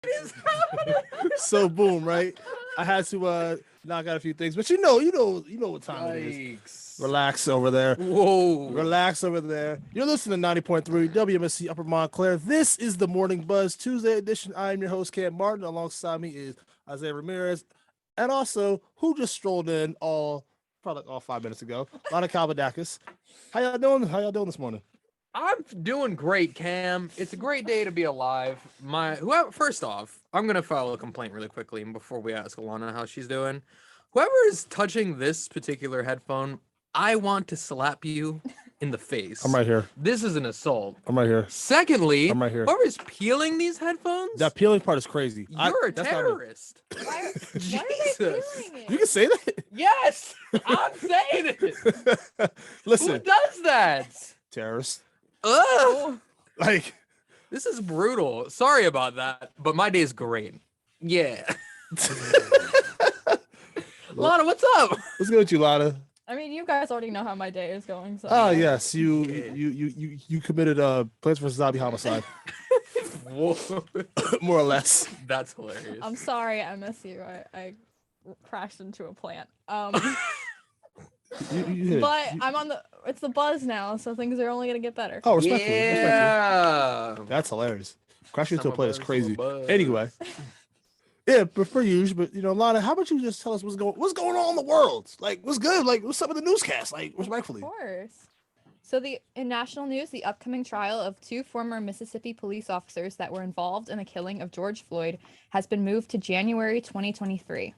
is happening? So boom, right? I had to knock out a few things, but you know what time it is. Yikes. Relax over there. Whoa. Relax over there. You're listening to 90.3 WMSC Upper Montclair. This is the Morning Buzz Tuesday edition. I am your host, Cam Martin. Alongside me is Isaias Ramirez, and also who just strolled in probably all 5 minutes ago, Lana Kalapodakis. How y'all doing? How y'all doing this morning? I'm doing great, Cam. It's a great day to be alive. First off, I'm gonna file a complaint really quickly before we ask Alana how she's doing. Whoever is touching this particular headphone, I want to slap you in the face. I'm right here. This is an assault. I'm right here. Secondly, I'm right here. whoever is peeling these headphones, That peeling part is crazy. you're a terrorist. Why are they Jesus. doing it? You can say that. Yes, I'm saying it. Listen, Who does that? terrorist. Ugh. Like, This is brutal. Sorry about that, but my day is great. Yeah. Lana, what's up? what's good with you, Lana? I mean, you guys already know how my day is going. So. Oh yes, you committed Plants vs. Zombie homicide, Whoa. more or less. That's hilarious. I'm sorry, I miss you. I crashed into a plant. You But I'm on it's the buzz now, so things are only gonna get better. Oh, respectfully. Yeah. That's hilarious. Crashing into a Summer plane is buzz, crazy. summer buzz. Anyway, yeah, but for you, but Lana, how about you just tell us what's going on in the world? Like, what's good? Like, what's up with the newscast? Like, respectfully. Of course. So in national news, the upcoming trial of 2 former Mississippi police officers that were involved in the killing of George Floyd has been moved to January 2023.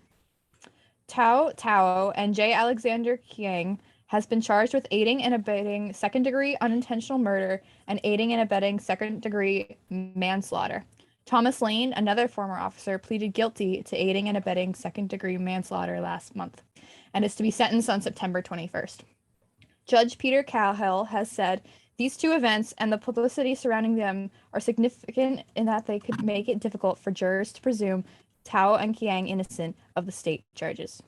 Tao and J. Alexander Kiang has been charged with aiding and abetting second-degree unintentional murder and aiding and abetting second-degree manslaughter. Thomas Lane, another former officer, pleaded guilty to aiding and abetting second-degree manslaughter last month and is to be sentenced on September 21st. Judge Peter Cahill has said these 2 events and the publicity surrounding them are significant in that they could make it difficult for jurors to presume Tao and Kiang innocent of the state charges.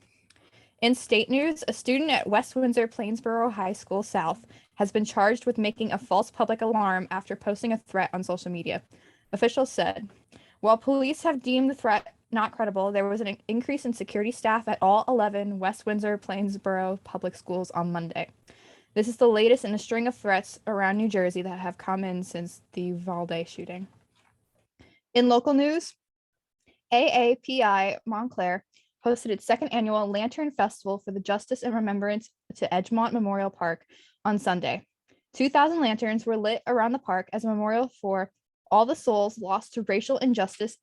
In state news, a student at West Windsor Plainsboro High School South has been charged with making a false public alarm after posting a threat on social media. Officials said, while police have deemed the threat not credible, there was an increase in security staff at all 11 West Windsor Plainsboro public schools on Monday. This is the latest in a string of threats around New Jersey that have come in since the Uvalde shooting. In local news, AAPI Montclair hosted its 2nd annual Lantern Festival for the Justice and Remembrance to Edgemont Memorial Park on Sunday. 2,000 lanterns were lit around the park as a memorial for all the souls lost to racial injustice,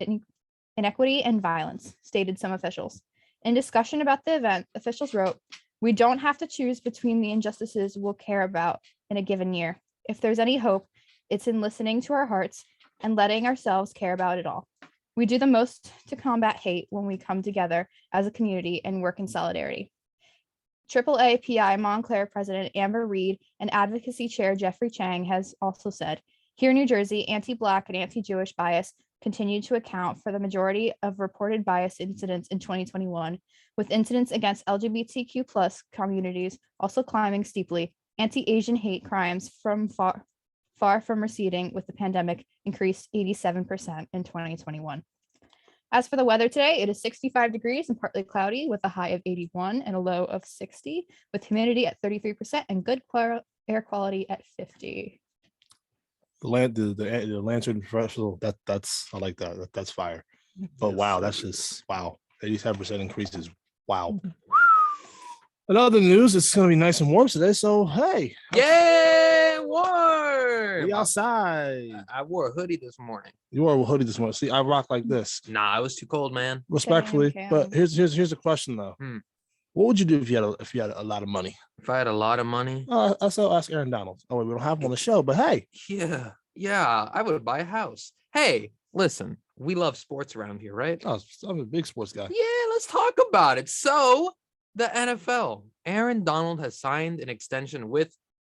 inequity, and violence, stated some officials. In discussion about the event, officials wrote, "We don't have to choose between the injustices we'll care about in a given year. If there's any hope, it's in listening to our hearts and letting ourselves care about it all. We do the most to combat hate when we come together as a community and work in solidarity." AAPI Montclair President Amber Reed and Advocacy Chair Jeffrey Chang has also said, here in New Jersey, anti-Black and anti-Jewish bias continue to account for the majority of reported bias incidents in 2021, with incidents against LGBTQ plus communities also climbing steeply. Anti-Asian hate crimes from far from receding with the pandemic increased 87% in 2021. As for the weather today, it is 65 degrees and partly cloudy with a high of 81 and a low of 60, with humidity at 33% and good air quality at 50. The Lantern Festival, that's I like that. That's fire. But wow, that's just wow. 87% increase is wow. In other news, it's gonna be nice and warm today. So hey, Yeah, warm. be outside. I wore a hoodie this morning. You wore a hoodie this morning. See, I rock like this. Nah, it was too cold, man. Respectfully, Cam. but here's the question though. What would you do if you had a lot of money? If I had a lot of money, I'll ask Aaron Donald. Oh wait, we don't have him on the show, but hey, yeah, I would buy a house. Hey, listen, we love sports around here, right? oh, I'm a big sports guy. Yeah, let's talk about it. So, the NFL, Aaron Donald has signed an extension with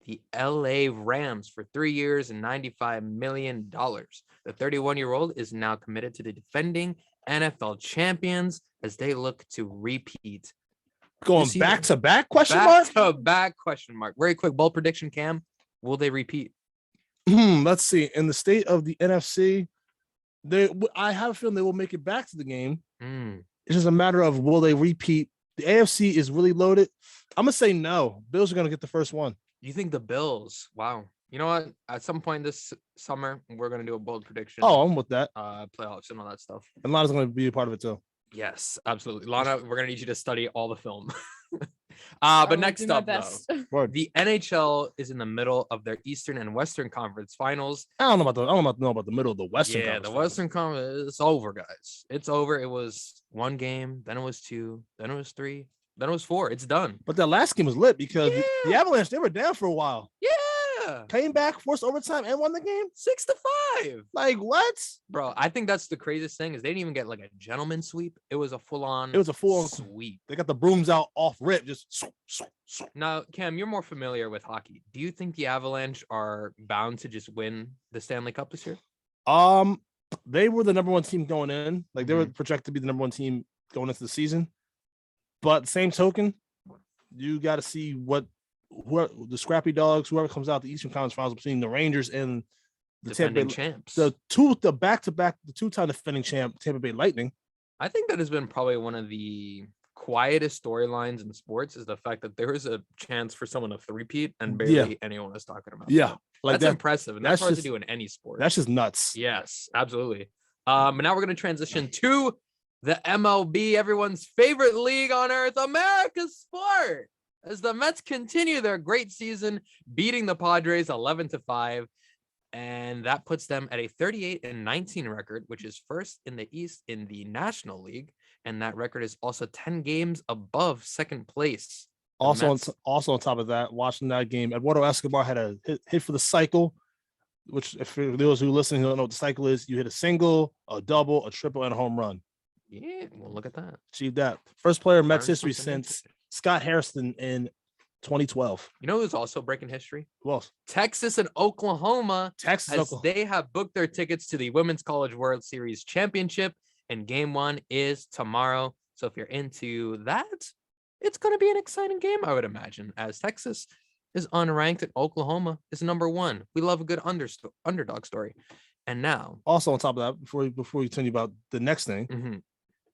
the LA Rams for 3 years and $95 million. The 31-year-old is now committed to the defending NFL champions as they look to repeat. Going see back that? to back? Question mark. Back to back? Question mark. Very quick bold prediction, Cam. Will they repeat? Let's see. In the state of the NFC, I have a feeling they will make it back to the game. Mm. It's just a matter of will they repeat. The AFC is really loaded. I'm gonna say no. Bills are gonna get the first one. You think the Bills? Wow. You know what? At some point this summer, we're gonna do a bold prediction. Oh, I'm with that. Playoffs and all that stuff. And Lana's gonna be a part of it too. Yes, absolutely. Lana, we're gonna need you to study all the film. I But will next do my up, though, best. the NHL is in the middle of their Eastern and Western Conference Finals. I don't know about the middle of the Western. Yeah, Conference the Western Conference, it's over, guys. It's over. It was one game, then it was two, then it was three, then it was four. It's done. But that last game was lit because the Yeah. Avalanche, they were down for a while. Yeah, Came back, forced overtime, and won the game. 6-5. Like what? Bro, I think that's the craziest thing is they didn't even get like a gentleman sweep. It was a full-on It was a full-on sweep. They got the brooms out off rip, just. Now, Cam, you're more familiar with hockey. Do you think the Avalanche are bound to just win the Stanley Cup this year? They were the number one team going in. Like they were projected to be the number one team going into the season. But same token, you got to see who the scrappy dogs, whoever comes out the Eastern Conference Finals between the Rangers and the Defending Tampa Bay, champs. the two-time defending champ Tampa Bay Lightning. I think that has been probably one of the quietest storylines in sports is the fact that there is a chance for someone to three-peat and barely anyone is talking about. Yeah, like that's impressive, and that's hard to just, do in any sport. That's just nuts. Yes, absolutely. But now we're going to transition to the MLB, everyone's favorite league on earth, America's sport, as the Mets continue their great season, beating the Padres 11-5. And that puts them at a 38-19 record, which is first in the East in the National League. And that record is also 10 games above second place. Also on top of that, watching that game, Eduardo Escobar had a hit for the cycle, which if for those who listen who don't know what the cycle is, you hit a single, a double, a triple, and a home run. Yeah, well, look at that. Achieved that. First player in Mets history since Scott Hairston in 2012. You know who's also breaking history? Well, Texas and Oklahoma. They have booked their tickets to the Women's College World Series Championship, and game one is tomorrow. So if you're into that, it's going to be an exciting game, I would imagine, as Texas is unranked and Oklahoma is number one. We love a good underdog story. And now, also on top of that, before we tell you about the next thing,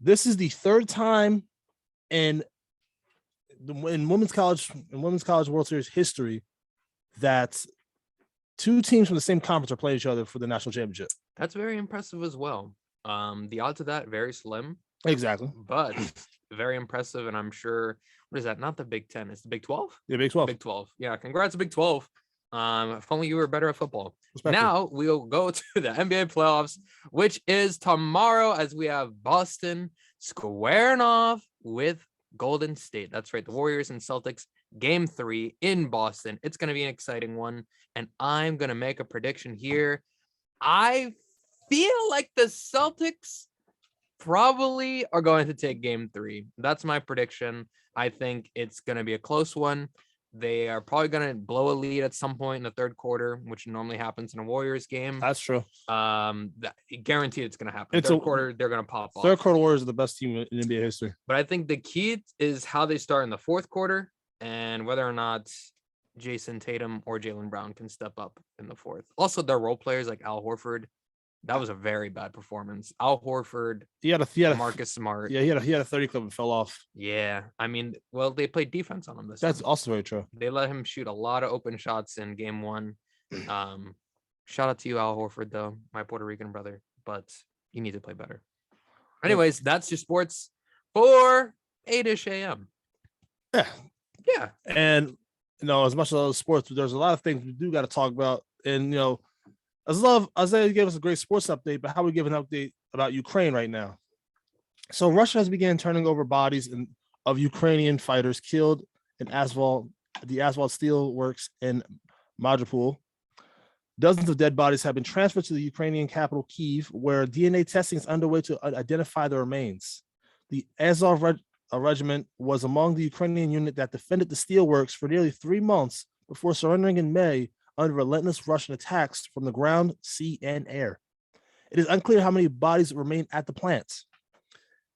this is the third time in Women's College World Series history that two teams from the same conference are playing each other for the national championship. That's very impressive as well. The odds of that very slim. Exactly. But very impressive, and I'm sure, what is that? Not the Big 10, it's the Big 12? Yeah, Big 12. Big 12. Yeah, congrats, Big 12. If only you were better at football. Now we'll go to the NBA playoffs, which is tomorrow, as we have Boston squaring off with Golden State. That's right, the Warriors and Celtics, game 3 in Boston. It's going to be an exciting one, and I'm going to make a prediction here. I feel like the Celtics probably are going to take game 3. That's my prediction. I think it's going to be a close one. They are probably going to blow a lead at some point in the third quarter, which normally happens in a Warriors game. That's true. Guaranteed it's going to happen. Third quarter, they're going to pop off. Third quarter Warriors are the best team in NBA history. But I think the key is how they start in the fourth quarter and whether or not Jason Tatum or Jaylen Brown can step up in the fourth. Also, their role players like Al Horford. That was a very bad performance. Al Horford, he had Marcus Smart. Yeah, he had a 30 clip and fell off. Yeah, I mean, well, they played defense on him this That's time. also very true. They let him shoot a lot of open shots in game 1. Shout out to you, Al Horford, though, my Puerto Rican brother, but you need to play better. Anyways, that's your sports for 8-ish a.m. Yeah. And, as much as I love sports, there's a lot of things we do got to talk about. And, Isaiah gave us a great sports update, but how we give an update about Ukraine right now? So Russia has begun turning over bodies of Ukrainian fighters killed in the asphalt steel works in Mariupol. Dozens of dead bodies have been transferred to the Ukrainian capital, Kyiv, where DNA testing is underway to identify the remains. The Azov regiment was among the Ukrainian unit that defended the steelworks for nearly 3 months before surrendering in May under relentless Russian attacks from the ground, sea, and air. It is unclear how many bodies remain at the plants.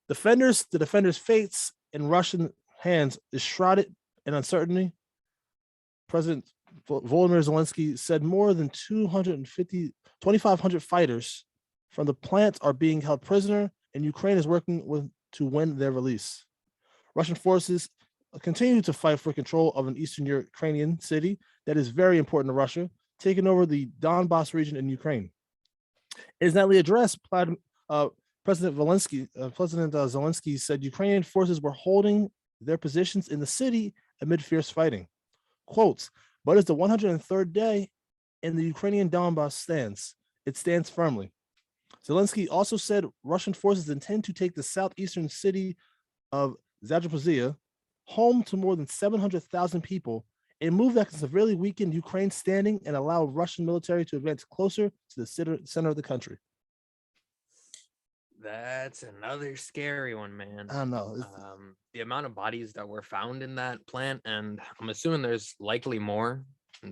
The defenders' fates in Russian hands is shrouded in uncertainty. President Volodymyr Zelensky said more than 2,500 fighters from the plants are being held prisoner, and Ukraine is working to win their release. Russian forces continue to fight for control of an eastern Ukrainian city that is very important to Russia, taking over the Donbas region in Ukraine. In his nightly address, President Zelensky said Ukrainian forces were holding their positions in the city amid fierce fighting. Quotes, but it's the 103rd day and the Ukrainian Donbas stands. It stands firmly. Zelensky also said Russian forces intend to take the southeastern city of Zaporizhzhia, home to more than 700,000 people, a move that can severely weaken Ukraine's standing and allow Russian military to advance closer to the center of the country. That's another scary one, man. I don't know. The amount of bodies that were found in that plant, and I'm assuming there's likely more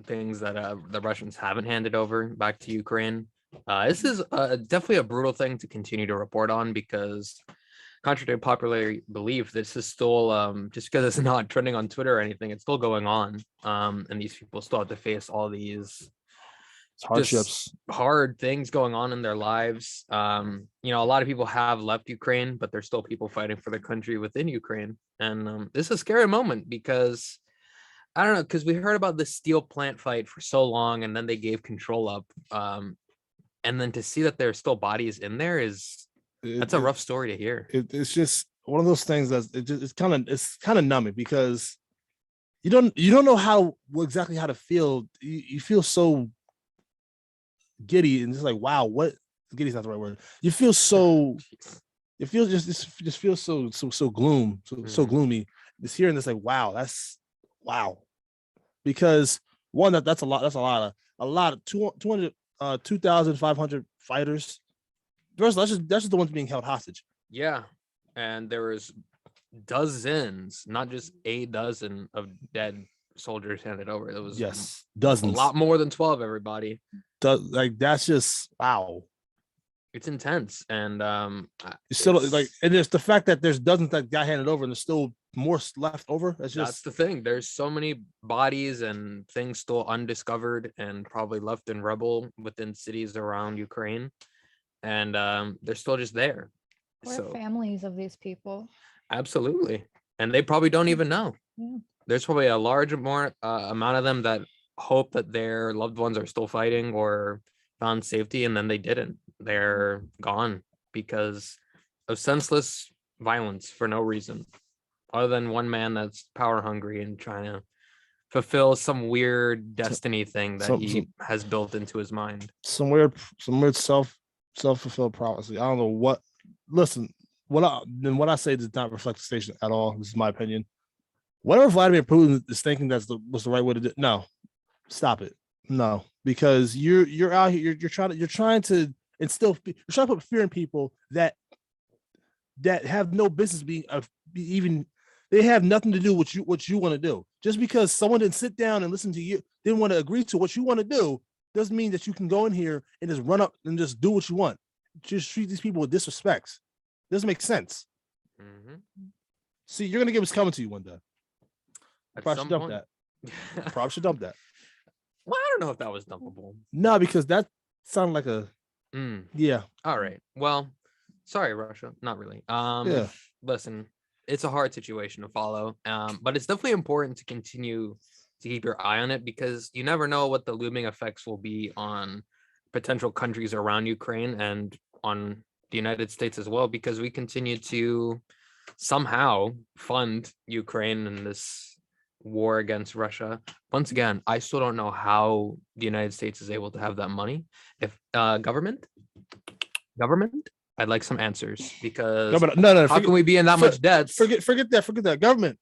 things that the Russians haven't handed over back to Ukraine. This is definitely a brutal thing to continue to report on because, contrary to popular belief, this is still just because it's not trending on Twitter or anything, it's still going on. And these people still have to face all these hardships, hard things going on in their lives. A lot of people have left Ukraine, but there's still people fighting for the country within Ukraine. And this is a scary moment because I don't know, because we heard about the steel plant fight for so long, and then they gave control up. And then to see that there's still bodies in there that's a rough story to hear. It's just one of those things that it's kind of numbing because you don't know exactly how to feel. You feel so giddy and just like, wow, what giddy's not the right word. You feel so it feels just feels so gloomy. Just hearing this, like, wow. Because one, that's a lot of 2,500 fighters. First, that's just the ones being held hostage. Yeah, and there was dozens, not just a dozen of dead soldiers handed over. There was dozens, a lot more than 12. Everybody, that's just wow. It's intense, and still like, and there's the fact that there's dozens that got handed over, and there's still more left over. That's the thing. There's so many bodies and things still undiscovered, and probably left in rubble within cities around Ukraine, and they're still just there. We're families of these people. Absolutely, and they probably don't even know. Yeah. There's probably a large amount of them that hope that their loved ones are still fighting or found safety, and then they didn't. They're gone because of senseless violence for no reason, other than one man that's power hungry and trying to fulfill some weird destiny thing that he has built into his mind. Some weird self-fulfilled prophecy. I don't know what. Listen, what I say does not reflect the station at all. This is my opinion. Whatever Vladimir Putin is thinking was the right way to do it. No, stop it. No, because you're out here. You're trying to instill. You're trying to put fear in people that have no business being even. They have nothing to do with what you want to do. Just because someone didn't sit down and listen to you, didn't want to agree to what you want to do, doesn't mean that you can go in here and just run up and just do what you want. Just treat these people with disrespect. Doesn't make sense. Mm-hmm. See, you're gonna get what's coming to you one day. Probably should dump that. Probably should dump that. Well, I don't know if that was dumpable. No, because that sounded like a yeah. All right. Well, sorry, Russia. Not really. Yeah. Listen, it's a hard situation to follow. But it's definitely important to continue to keep your eye on it because you never know what the looming effects will be on potential countries around Ukraine and on the United States as well, because we continue to somehow fund Ukraine in this war against Russia. Once again, I still don't know how the United States is able to have that money. If government, I'd like some answers because no, how can we be in that much debt? Forget that government.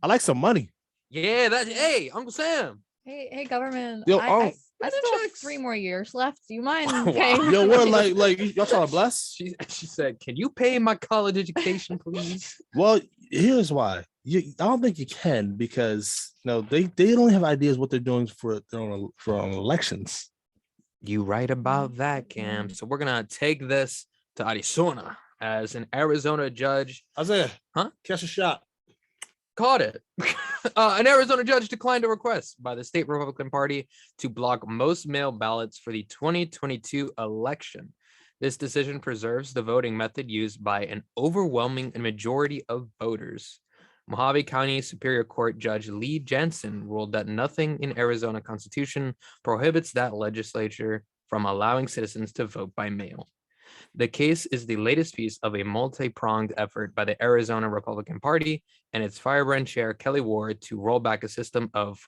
I like some money. Yeah, hey, Uncle Sam. Hey, government. Yo, I still have 3 more years left. Do you mind Wow. paying? Yo, what like y'all trying to bless? She said, "Can you pay my college education, please?" Well, here's why. I don't think you can because they don't have ideas what they're doing for elections. You right about that, Cam. So we're gonna take this to Arizona as an Arizona judge. Isaiah, catch a shot. Caught it. An Arizona judge declined a request by the state Republican Party to block most mail ballots for the 2022 election. This decision preserves the voting method used by an overwhelming majority of voters. Mojave County Superior Court Judge Lee Jensen ruled that nothing in Arizona Constitution prohibits that legislature from allowing citizens to vote by mail. The case is the latest piece of a multi-pronged effort by the Arizona Republican Party and its firebrand chair, Kelly Ward, to roll back a system of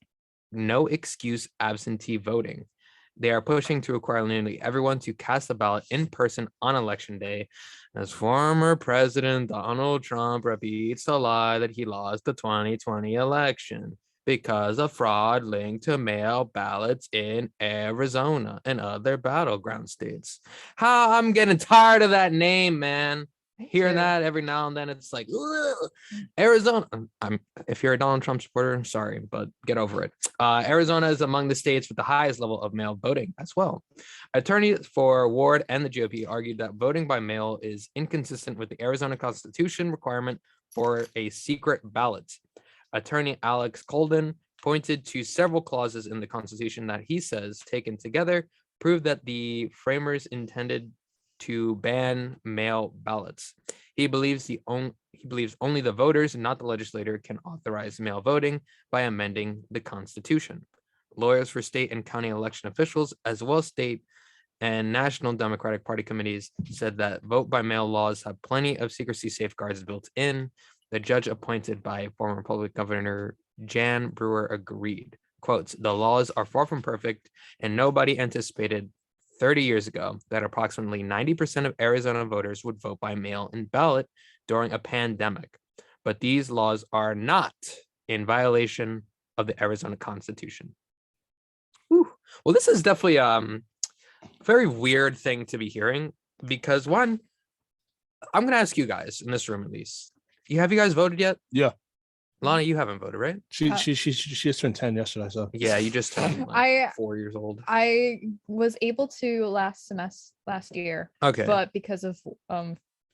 no excuse absentee voting. They are pushing to require nearly everyone to cast a ballot in person on election day, as former President Donald Trump repeats the lie that he lost the 2020 election because of fraud linked to mail ballots in Arizona and other battleground states. How I'm getting tired of that name, man. Hearing that every now and then, it's like Arizona. If you're a Donald Trump supporter, I'm sorry, but get over it. Arizona is among the states with the highest level of mail voting as well. Attorneys for Ward and the GOP argued that voting by mail is inconsistent with the Arizona Constitution requirement for a secret ballot. Attorney Alex Colden pointed to several clauses in the Constitution that he says, taken together, prove that the framers intended to ban mail ballots. He believes only the voters, not the legislator, can authorize mail voting by amending the Constitution. Lawyers for state and county election officials, as well as state and national Democratic Party committees, said that vote by mail laws have plenty of secrecy safeguards built in. The judge appointed by former Republican Governor Jan Brewer agreed. Quotes, the laws are far from perfect, and nobody anticipated 30 years ago that approximately 90% of Arizona voters would vote by mail in ballot during a pandemic. But these laws are not in violation of the Arizona Constitution. Whew. Well, this is definitely a very weird thing to be hearing because one, I'm going to ask you guys in this room at least. Have you guys voted yet? Yeah. Lana, you haven't voted, right? She just turned 10 yesterday, so yeah, you just turned like 4 years old. I was able to last year. Okay. But because of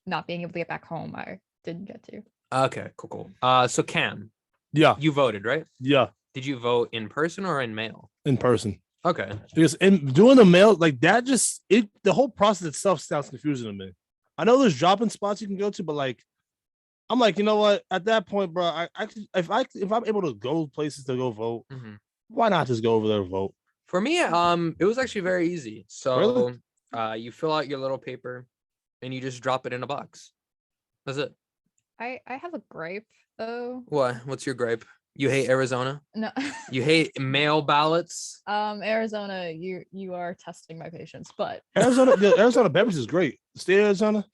not being able to get back home, I didn't get to. Okay, cool. So Cam. Yeah. You voted, right? Yeah. Did you vote in person or in mail? In person. Okay. Because in doing the mail, like that the whole process itself sounds confusing to me. I know there's drop-in spots you can go to, but like I'm like, you know what? At that point, bro, if I'm able to go places to go vote, why not just go over there and vote? For me, it was actually very easy. So, really? You fill out your little paper, and you just drop it in a box. That's it. I have a gripe though. What? What's your gripe? You hate Arizona? No. You hate mail ballots? Arizona, you are testing my patience, but Arizona beverage is great. The state of Arizona,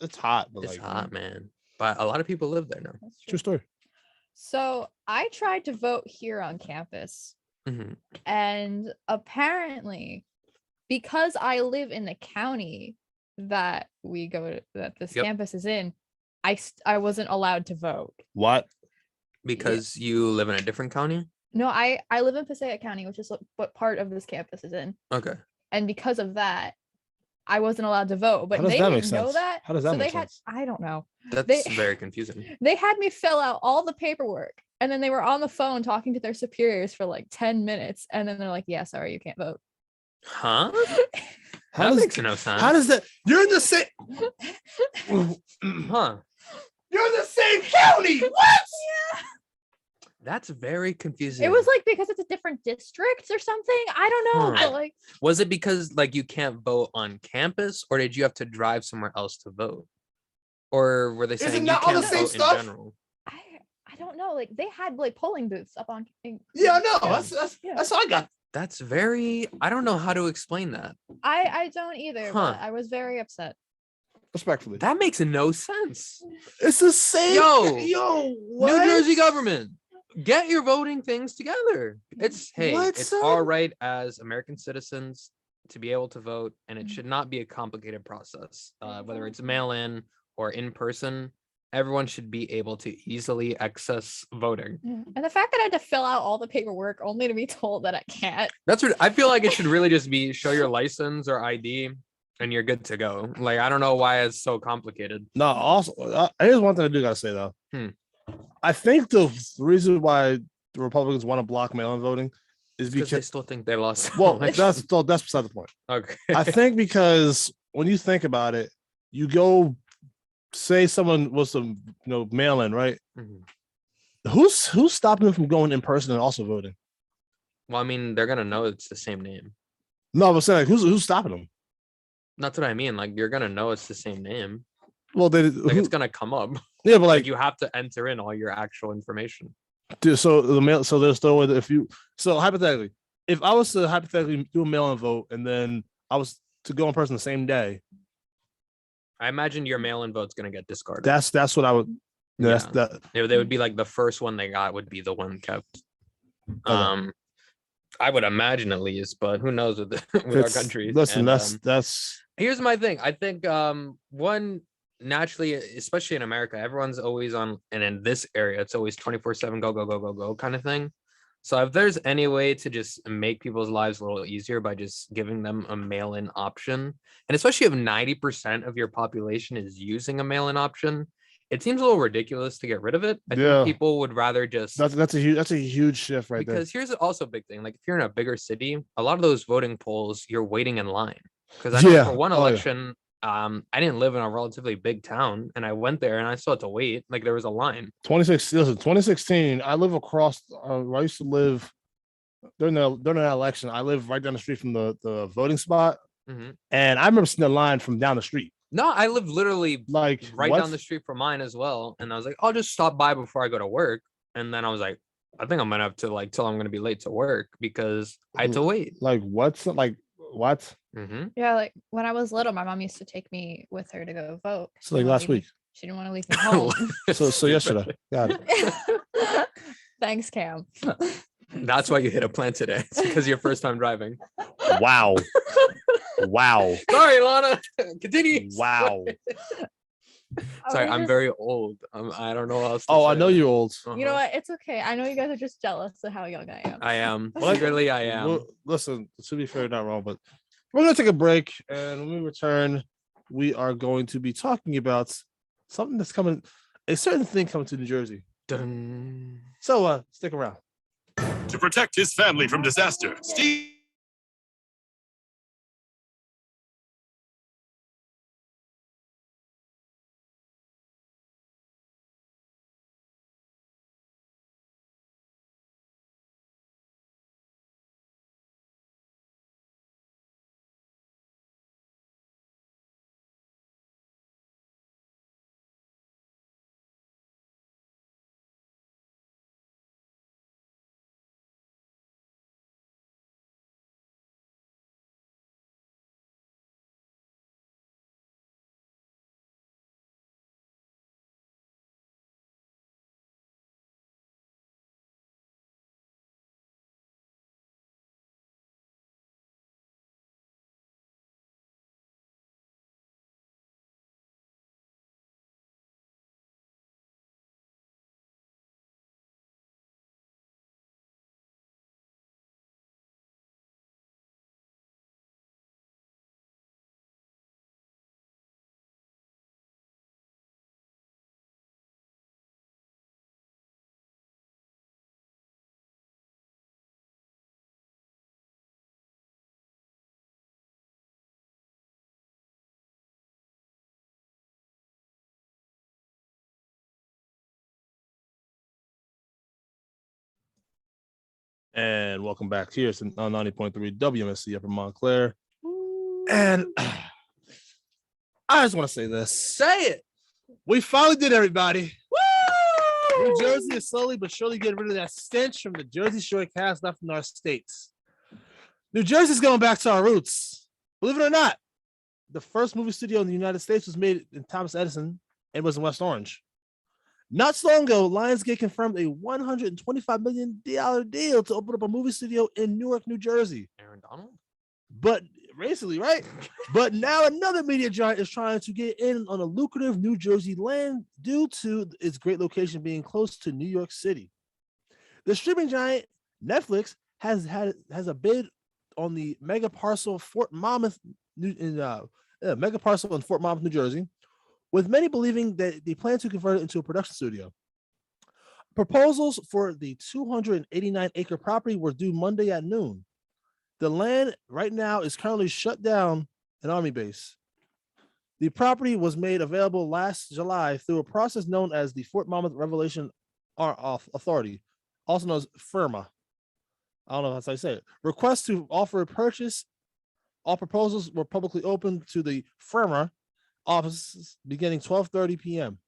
it's hot, but it's hot, man. But a lot of people live there now. True story. So I tried to vote here on campus, and apparently, because I live in the county that this campus is in, I wasn't allowed to vote. What? Because you live in a different county? No, I live in Passaic County, which is what part of this campus is in. Okay. And because of that, I wasn't allowed to vote. But they didn't know that. How does that make sense? I don't know. That's very confusing. They had me fill out all the paperwork, and then they were on the phone talking to their superiors for like 10 minutes, and then they're like, yeah, sorry, you can't vote. Huh? That makes no sense. How does that? You're in the same. Huh? You're in the same county. What? Yeah. That's very confusing. It was like because it's a different district or something. I don't know. But like, was it because like you can't vote on campus, or did you have to drive somewhere else to vote? Or were they saying you can't vote in general? I don't know. Like they had like polling booths up on. Yeah, no, that's all I got. That's very. I don't know how to explain that. I don't either. But I was very upset. Respectfully, that makes no sense. It's the same. Yo, what? New Jersey government, get your voting things together. It's our right as American citizens to be able to vote, and it should not be a complicated process. Whether it's mail-in or in person, everyone should be able to easily access voting. And the fact that I had to fill out all the paperwork only to be told that I can't. That's what I feel like. It should really just be show your license or ID. And you're good to go. Like, I don't know why it's so complicated. No, also, here's one thing I do gotta say though. I think the reason why the Republicans want to block mail-in voting is because they still think they lost. Well, that's beside the point. Okay. I think because when you think about it, you go say someone was some mail-in, right? Mm-hmm. Who's stopping them from going in person and also voting? Well, I mean, they're gonna know it's the same name. No, I'm saying like, who's stopping them? That's what I mean. Like, you're gonna know it's the same name. Well, It's gonna come up. Yeah, but like you have to enter in all your actual information. Dude, so the mail. So there's no way that hypothetically, if I was to hypothetically do a mail-in vote and then I was to go in person the same day, I imagine your mail-in vote's gonna get discarded. That's what I would. That's that. They would be like the first one they got would be the one kept. Okay. I would imagine at least, but who knows with our country. Listen, that's. Here's my thing. I think one naturally, especially in America, everyone's always on, and in this area, it's always 24/7 go go go go go kind of thing. So if there's any way to just make people's lives a little easier by just giving them a mail-in option, and especially if 90% of your population is using a mail-in option, it seems a little ridiculous to get rid of it. I think people would rather just that's a huge shift right there. Because here's also a big thing. Like if you're in a bigger city, a lot of those voting polls, you're waiting in line. Because I know for one election, I didn't live in a relatively big town, and I went there and I still had to wait. Like there was a line. 2016, I live across. I used to live during that election. I live right down the street from the voting spot, and I remember seeing the line from down the street. No, I live literally like right down the street from mine as well. And I was like, I'll just stop by before I go to work. And then I was like, I think I'm gonna have to like till I'm gonna be late to work because I had to wait. Like what's like what? Yeah, like when I was little, my mom used to take me with her to go vote. So like last week. She didn't want to leave me home. so yesterday. Got it. Thanks, Cam. That's why you hit a plant today. It's because your first time driving. Wow. Wow. Sorry, Lana. Continue. Wow. Sorry, I'm very old. I don't know what else to say. I know you're old. You know what? It's okay. I know you guys are just jealous of how young I am. I am. Secretly, I am. Well, listen, to be fair, you're not wrong, but we're going to take a break. And when we return, we are going to be talking about something that's coming, a certain thing coming to New Jersey. Dun. So stick around. To protect his family from disaster, Steve. And welcome back here to 90.3 WMSC Upper Montclair. And I just want to say this. Say it. We finally did, everybody. Woo! New Jersey is slowly but surely getting rid of that stench from the Jersey Shore cast left in our states. New Jersey's going back to our roots. Believe it or not, the first movie studio in the United States was made in Thomas Edison and was in West Orange. Not so long ago, Lionsgate confirmed a $125 million deal to open up a movie studio in Newark, New Jersey. Aaron Donald? But recently, right? But now another media giant is trying to get in on a lucrative New Jersey land due to its great location being close to New York City. The streaming giant Netflix has a bid on the mega parcel Fort Monmouth in Fort Monmouth, New Jersey, with many believing that they plan to convert it into a production studio. Proposals for the 289-acre property were due Monday at noon. The land right now is currently shut down an Army base. The property was made available last July through a process known as the Fort Monmouth Revelation Authority, also known as FIRMA. I don't know how to say it. Requests to offer a purchase. All proposals were publicly open to the FIRMA offices beginning 12:30 p.m.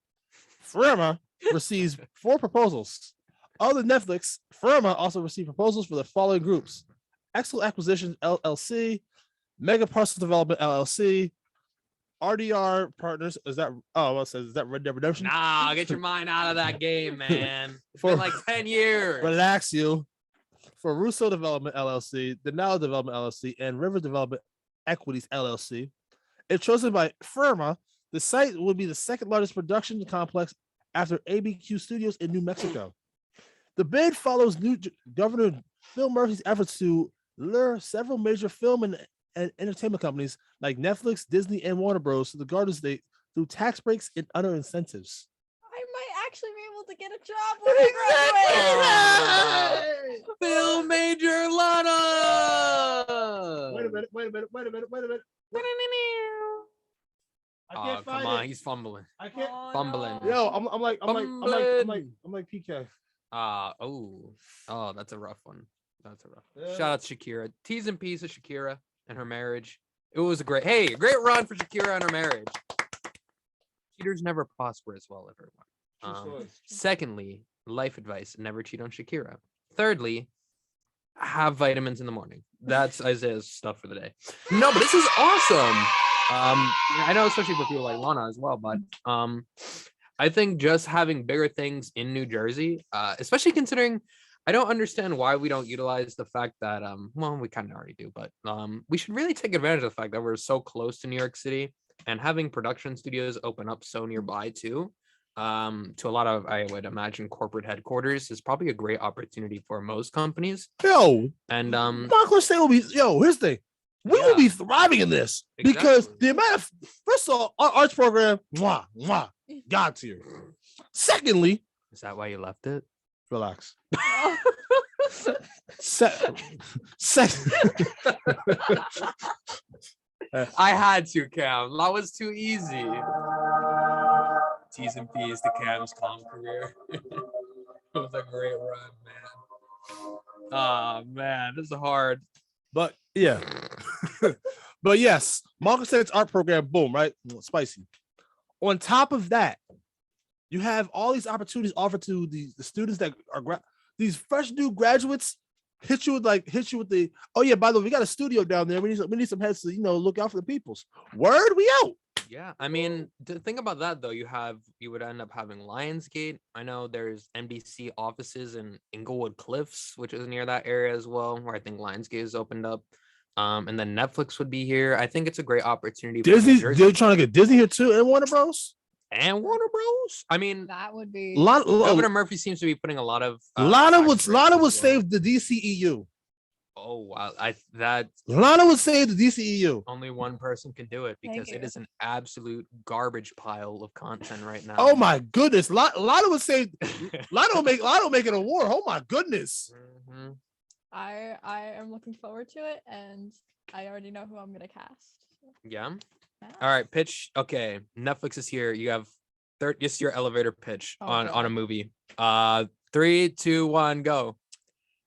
FIRMA receives 4 proposals. Other Netflix, FIRMA also received proposals for the following groups: Excel Acquisitions LLC, Mega Parcel Development LLC, RDR Partners. Is that is that Red Dead Redemption? Nah, get your mind out of that game, man. It's For been like 10 years. Relax you. For Russo Development LLC, Denali Development LLC, and River Development Equities LLC. If chosen by FIRMA, the site would be the second largest production complex after ABQ Studios in New Mexico. The bid follows new Governor Phil Murphy's efforts to lure several major film and entertainment companies like Netflix, Disney, and Warner Bros. To the Garden State through tax breaks and other incentives. I might actually be able to get a job when I graduate. Phil Major Lana. Wait a minute. I can't find come on, it. he's fumbling. I can't. Fumbling. Yo, I'm like PK. That's a rough one. Yeah. Shout out to Shakira. T's and P's to Shakira and her marriage. It was a great run for Shakira and her marriage. Cheaters never prosper as well, everyone. Secondly, life advice: never cheat on Shakira. Thirdly, have vitamins in the morning. That's Isaiah's stuff for the day. No, but this is awesome. I know, especially for people like Lana as well, but I think just having bigger things in New Jersey, especially considering I don't understand why we don't utilize the fact that we kind of already do, but we should really take advantage of the fact that we're so close to New York City, and having production studios open up so nearby too, to a lot of, I would imagine, corporate headquarters is probably a great opportunity for most companies. Yo, and Montclair State will be, here's the thing. We will be thriving in this because the amount of, first of all, our arts program, God tier. Secondly, is that why you left it? Relax. I had to, Cam. That was too easy. T's and P's to Cam's calm career. It was a great run, man. Oh man, this is hard. But yeah. But yes, Montclair State's art program, boom, right? Spicy. On top of that, you have all these opportunities offered to the students that are these fresh new graduates. Hit you with the, oh yeah, by the way, we got a studio down there. We need some heads to look out for the peoples. Word, we out. Yeah, I mean, to think about that though, you would end up having Lionsgate. I know there's NBC offices in Inglewood Cliffs, which is near that area as well, where I think Lionsgate is opened up. And then Netflix would be here. I think it's a great opportunity. Disney, they're trying to get Disney here too, and Warner Bros. I mean, that would be. Governor Murphy seems to be putting a lot of. Lana would save the DCEU. Oh wow, Lana would save the DCEU. Only one person can do it because it is an absolute garbage pile of content right now. Oh my goodness, Lana would save. Lana will make an award. Oh my goodness. Mm-hmm. I am looking forward to it, and I already know who I'm gonna cast. Yeah. All right, pitch. Okay, Netflix is here. You have just your elevator pitch on a movie. 3, 2, 1, go.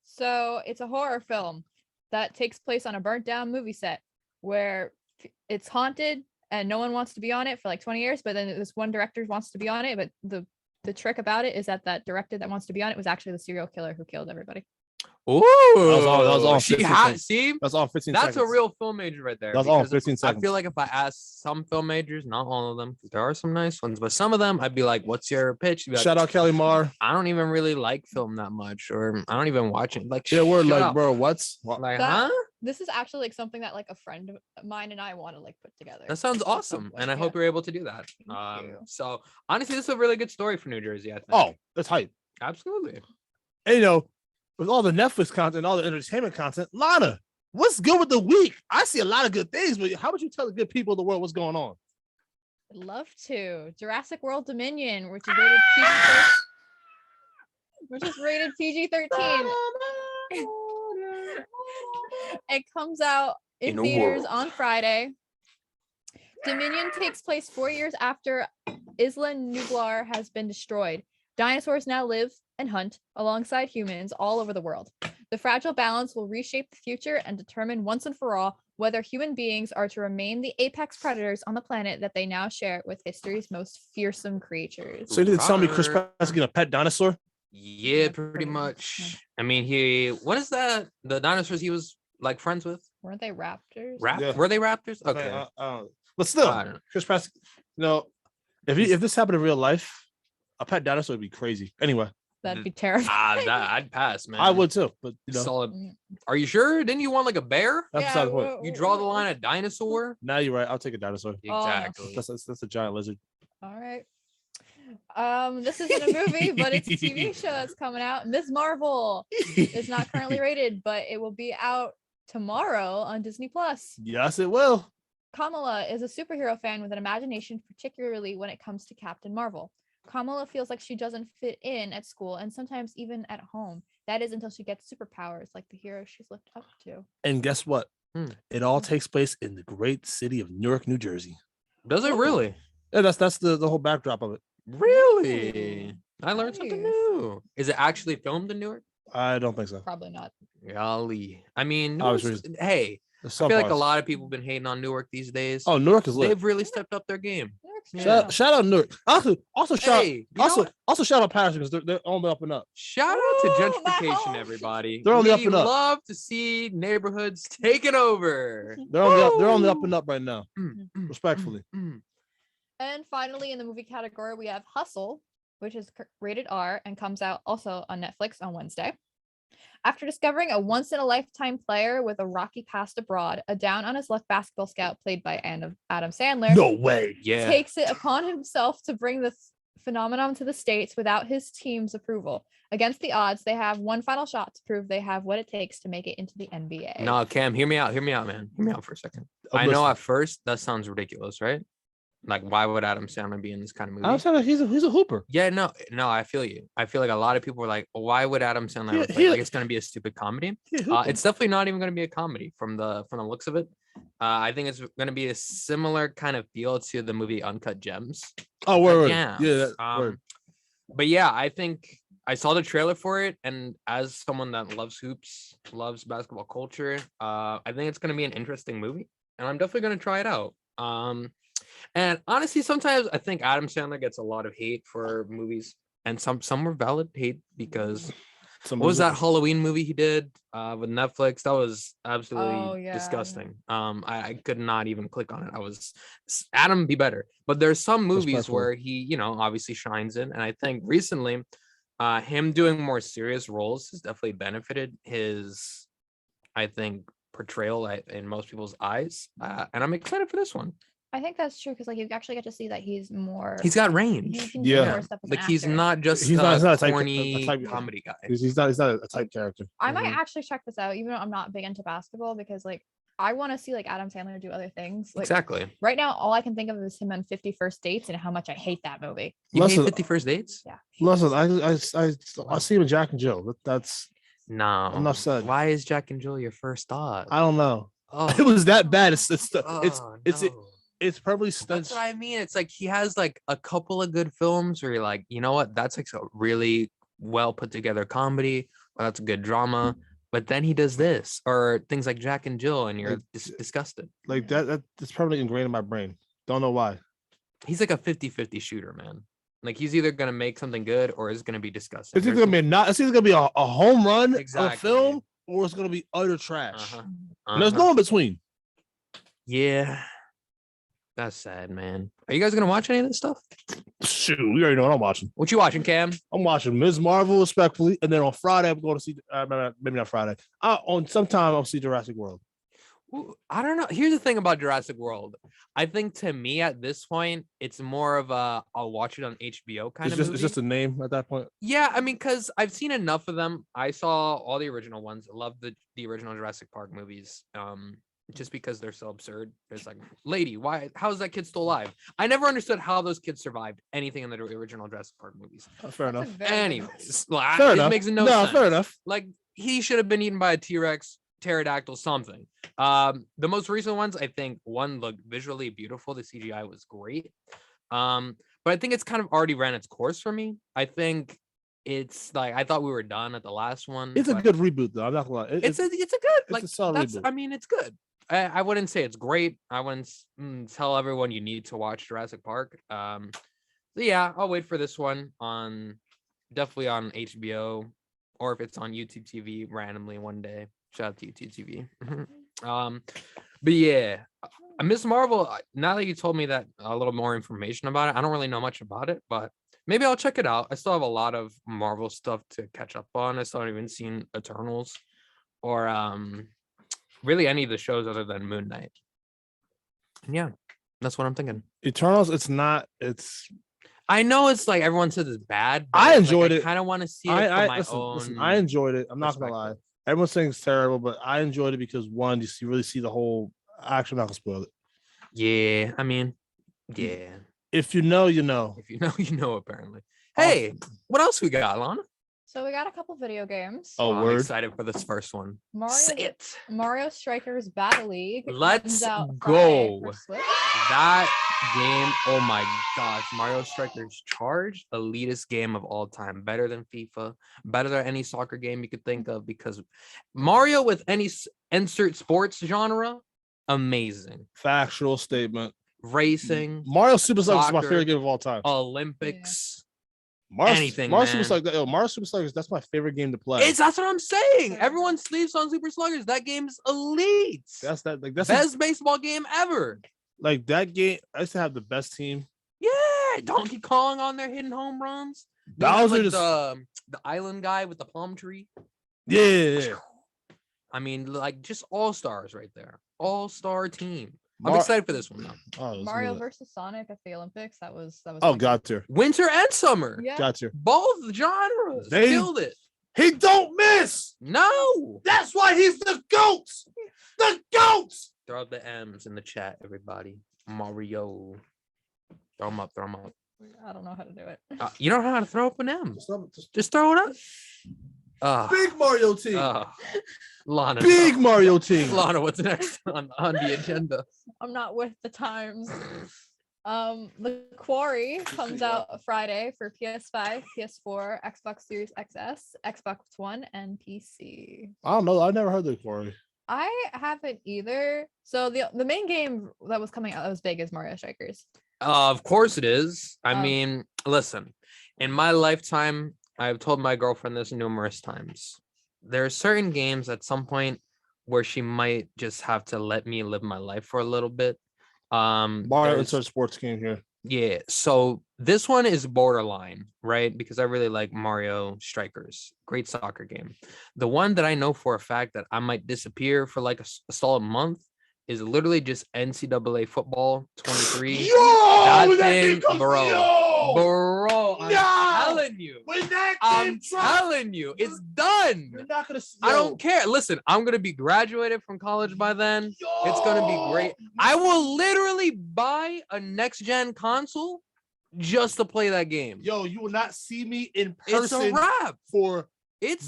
So it's a horror film that takes place on a burnt down movie set where it's haunted and no one wants to be on it for like 20 years, but then this one director wants to be on it. But the trick about it is that director that wants to be on it was actually the serial killer who killed everybody. Ooh, that was all see, 15 that's all 15 that's seconds. a real film major right there. That's all 15 seconds. I feel like if I asked some film majors, not all of them, because there are some nice ones, but some of them, I'd be like, "What's your pitch?" Like, shout out Kelly Marr. I don't even really like film that much, or I don't even watch it. Like, yeah, we're like, up. bro, what's like, This is actually like something that like a friend of mine and I want to like put together. That sounds awesome, and I hope you're able to do that. So honestly, this is a really good story for New Jersey. I think. Oh, that's hype. Absolutely. And with all the Netflix content, all the entertainment content, Lana, what's good with the week? I see a lot of good things, but how would you tell the good people of the world what's going on? I'd love to. Jurassic World Dominion, which is rated PG-13. It comes out in theaters on Friday. Dominion takes place 4 years after Isla Nublar has been destroyed. Dinosaurs now live and hunt alongside humans all over the world. The fragile balance will reshape the future and determine once and for all whether human beings are to remain the apex predators on the planet that they now share with history's most fearsome creatures. So you didn't tell me Chris Pratt is gonna pet dinosaur? Yeah, pretty much. I mean, what is that? The dinosaurs he was like friends with? Weren't they raptors? Yeah. Were they raptors? I mean, Okay. but still, I don't know. Chris Pratt. If this happened in real life, a pet dinosaur would be crazy. Anyway, That'd be terrifying. I'd pass, man. I would too. But Solid. Are you sure? Didn't you want like a bear? that's beside the point. You draw the line at dinosaur? Now you're right. I'll take a dinosaur. Exactly. That's a giant lizard. All right. This isn't a movie, but it's a TV show that's coming out. Ms. Marvel is not currently rated, but it will be out tomorrow on Disney Plus. Yes, it will. Kamala is a superhero fan with an imagination, particularly when it comes to Captain Marvel. Kamala feels like she doesn't fit in at school and sometimes even at home. That is until she gets superpowers like the hero she's looked up to. And guess what? It all takes place in the great city of Newark, New Jersey. Does it really? Yeah, that's the whole backdrop of it. Really? I learned something new. Is it actually filmed in Newark? I don't think so. Probably not. Golly. I mean, Obviously. hey, There's I some feel like a parts. lot of people have been hating on Newark these days. Oh, Newark is lit. They've really stepped up their game. Yeah. Shout out Newark. Also shout Hey, you know what? also shout out Paris because they're on the up and up. Shout out to Ooh, my gentrification, home. everybody. They're on the up We and up. love to see neighborhoods taken over. They're on the up and up right now. Respectfully. And finally, in the movie category, we have Hustle, which is rated R and comes out also on Netflix on Wednesday. After discovering a once-in-a-lifetime player with a rocky past abroad, a down-on-his-luck basketball scout played by Adam Sandler No way. Yeah. takes it upon himself to bring the phenomenon to the States without his team's approval. Against the odds, they have one final shot to prove they have what it takes to make it into the NBA. No, Cam, hear me out, man. Hear me out for a second. I know at first that sounds ridiculous, right? Like, why would Adam Sandler be in this kind of movie? Adam Sandler, he's a hooper. Yeah, no, I feel you. I feel like a lot of people were like, why would Adam Sandler like it's gonna be a stupid comedy? It's definitely not even gonna be a comedy from the looks of it. I think it's gonna be a similar kind of feel to the movie Uncut Gems. Oh, word. Yeah. Word. But yeah, I think I saw the trailer for it, and as someone that loves hoops, loves basketball culture, I think it's gonna be an interesting movie, and I'm definitely gonna try it out. And honestly, sometimes I think Adam Sandler gets a lot of hate for movies, and some were valid hate because what was that Halloween movie he did with Netflix? That was absolutely disgusting. I could not even click on it. Adam be better. But there's some movies where he, obviously shines in, and I think recently, him doing more serious roles has definitely benefited his, I think, portrayal in most people's eyes. And I'm excited for this one. I think that's true because you actually get to see that he's got range. He can do more stuff as like an he's actor. not just He's not a corny type comedy guy. He's not a type character. I might actually check this out, even though I'm not big into basketball, because I want to see Adam Sandler do other things. Exactly. Right now, all I can think of is him on 50 First Dates and how much I hate that movie. You hate 50 First Dates? Yeah. Listen, I see him in Jack and Jill. That's no. Enough said. Why is Jack and Jill your first thought? I don't know. Oh. It was that bad. It's probably that's what I mean. It's like he has a couple of good films where you're like, you know what, that's a really well put together comedy, or that's a good drama. But then he does this or things like Jack and Jill, and you're disgusted. Like that's probably ingrained in my brain. Don't know why. He's like a 50-50 shooter, man. Like he's either gonna make something good or it's gonna be disgusting. It's either gonna be a home run of a film, or it's gonna be utter trash. And there's no in between. Yeah. That's sad, man. Are you guys gonna watch any of this stuff? Shoot, we already know what I'm watching. What you watching, Cam? I'm watching Ms. Marvel, respectfully, and then on Friday I'm going to see. Maybe not Friday. On sometime I'll see Jurassic World. Ooh, I don't know. Here's the thing about Jurassic World. I think to me at this point, it's more of a I'll watch it on HBO kind of movie. It's just a name at that point. Yeah, I mean, because I've seen enough of them. I saw all the original ones. I love the original Jurassic Park movies. Just because they're so absurd. It's like, lady, how is that kid still alive? I never understood how those kids survived anything in the original Jurassic Park movies. Fair enough. Anyways, Fair enough. Makes no sense. Fair enough. Like he should have been eaten by a T-Rex. pterodactyl, something. The most recent ones, I think one looked visually beautiful. The CGI was great. But I think it's kind of already ran its course for me. I think it's like I thought we were done at the last one. It's a good reboot, though. I'm not gonna lie. It's a good like a solid that's. reboot. I mean, it's good. I wouldn't say it's great. I wouldn't tell everyone you need to watch Jurassic Park. So yeah, I'll wait for this one on definitely on HBO or if it's on YouTube TV randomly one day. Shout out to YouTube TV. But yeah, Miss Marvel. Now that you told me that a little more information about it, I don't really know much about it, but maybe I'll check it out. I still have a lot of Marvel stuff to catch up on. I still haven't even seen Eternals or really any of the shows other than Moon Knight. And yeah, that's what I'm thinking. Eternals, it's not. It's. I know it's like everyone says it's bad. But I enjoyed it. I kind of want to see it for my own. Listen, I enjoyed it. I'm not gonna lie. Everyone's saying it's terrible, but I enjoyed it because one, you really see the whole. Actually, I'm not gonna spoil it. Yeah, I mean, yeah. If you know, you know. If you know, you know. Apparently. Hey, what else we got, Lana? So we got a couple video games. Oh, I'm word. excited for this first one. Say it. Mario Strikers Battle League. Let's comes out go. Friday for Switch. That game, oh my gosh, Mario Strikers Charge, elitist game of all time, better than FIFA, better than any soccer game you could think of, because Mario with any insert sports genre, amazing. Factual statement. Racing, Mario Super Strikers is my soccer, favorite game of all time. Olympics, Anything, Mario man. Mario Super Sluggers, that's my favorite game to play. That's what I'm saying. Everyone sleeps on Super Sluggers. That game's elite. That's best baseball game ever. Like that game, I used to have the best team. Yeah, Donkey Kong on there hitting home runs. Bowser Like just the island guy with the palm tree. Yeah. I mean, like just all stars right there. All-star team. I'm excited for this one though. Oh, Mario versus Sonic at the Olympics. That was. Oh, got to. Winter and summer. Yeah. Got to. Both genres. They Killed it. He don't miss. No. That's why he's the GOAT. The GOAT. Throw out the M's in the chat, everybody. Mario. Throw them up. Throw them up. I don't know how to do it. You don't know how to throw up an M. Just throw it up. Big Mario team. Lana. Big Mario team. Lana, what's next on the agenda? I'm not with the times. The Quarry comes out Friday for PS5, PS4, Xbox Series XS, Xbox One, and PC. I don't know. I never heard of the Quarry. I haven't either. So the main game that was coming out that was big is Mario Strikers. Of course it is. I mean, listen, in my lifetime, I've told my girlfriend this numerous times. There are certain games at some point where she might just have to let me live my life for a little bit. Mario insert sports game here. Yeah, so this one is borderline, right? Because I really like Mario Strikers. Great soccer game. The one that I know for a fact that I might disappear for like a solid month is literally just NCAA football 23. Yo, that thing, bro, I'm telling you. Telling you, it's done. You're not gonna. I don't care. Listen, I'm gonna be graduated from college by then. It's gonna be great. I will literally buy a next gen console just to play that game. Yo, you will not see me in person. It's a wrap for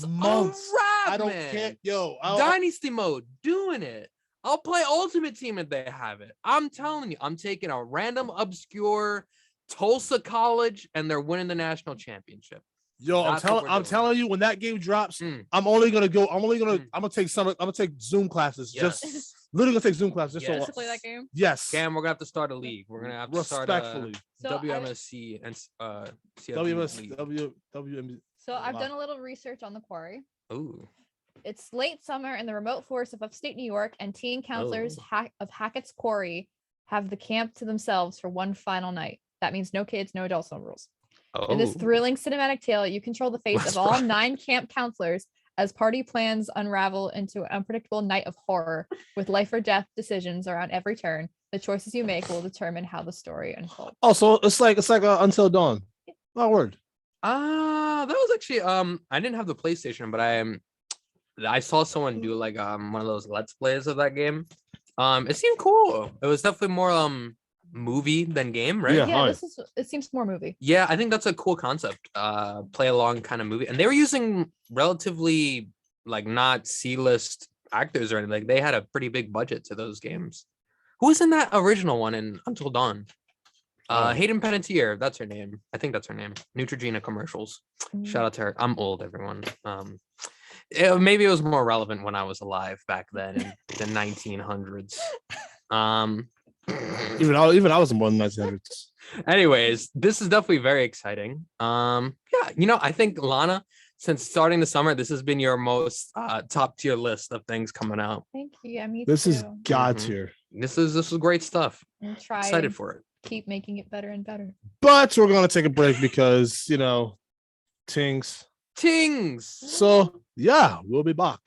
months. A wrap. I don't man. care. Yo, Dynasty mode, doing it. I'll play Ultimate Team if they have it. I'm telling you, I'm taking a random obscure Tulsa college and they're winning the national championship. Yo, I'm telling you, when that game drops, I'm gonna take Zoom classes. Yes. Just literally gonna take Zoom classes. Just to play that game. Yes. Cam, we're gonna have to start a league. We're gonna have to start respectfully. WMSC and WMSC. So I've done a little research on the Quarry. Ooh. It's late summer in the remote forest of upstate New York, and teen counselors of Hackett's Quarry have the camp to themselves for one final night. That means no kids, no adults, no rules. In this thrilling cinematic tale, you control the fate of all 9 camp counselors as party plans unravel into an unpredictable night of horror with life or death decisions around every turn. The choices you make will determine how the story unfolds. Oh, so it's like Until Dawn. Oh, word. That was actually I didn't have the PlayStation, but I saw someone do like one of those let's plays of that game. It seemed cool. It was definitely more movie than game, right? Yeah, it seems more movie. Yeah, I think that's a cool concept. Play along kind of movie. And they were using relatively like not C-list actors or anything. Like, they had a pretty big budget to those games. Who was in that original one in Until Dawn? Hayden Panettiere, that's her name. I think that's her name. Neutrogena commercials. Shout out to her. I'm old, everyone. Maybe it was more relevant when I was alive back then in the 1900s. Even I was born in the 1900s. Anyways, this is definitely very exciting. Yeah, I think Lana, since starting the summer, this has been your most top tier list of things coming out. Thank you. Yeah, me This too. is God tier. This is great stuff. And try Excited and for it. keep making it better and better. But we're gonna take a break because things. So yeah, we'll be back.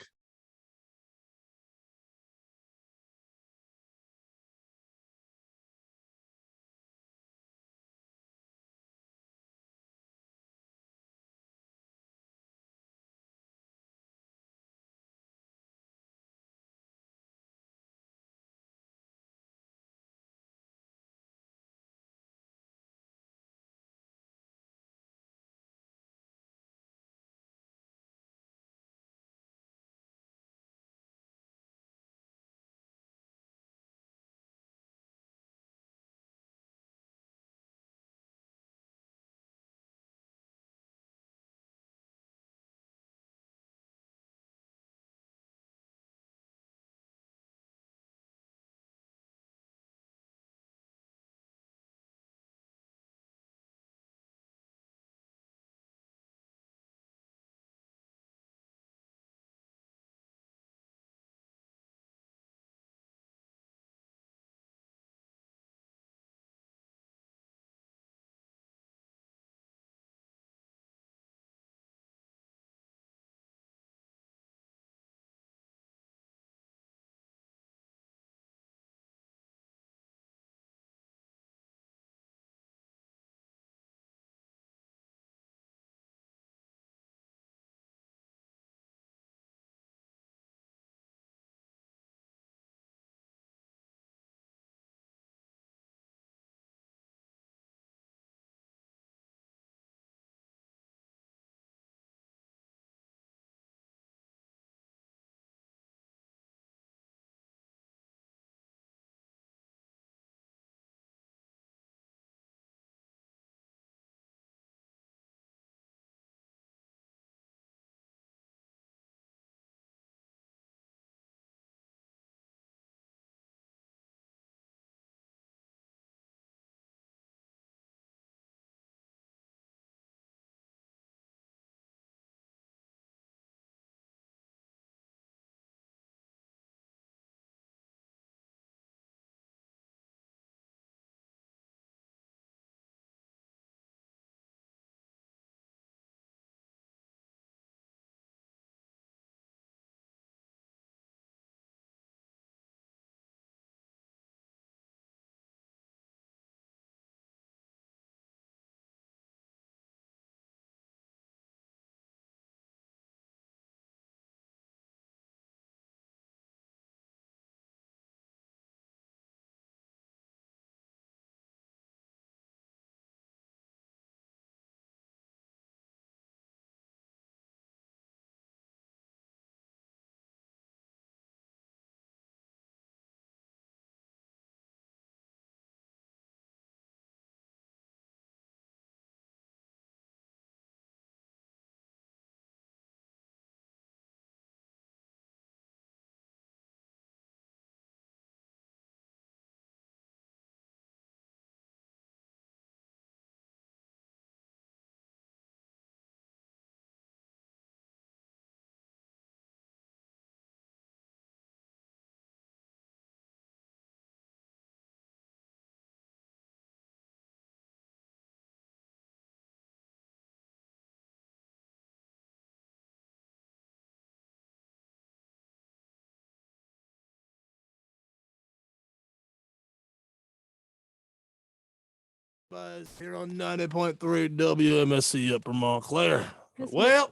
Buzz here on 90.3 WMSC Upper Montclair. Well,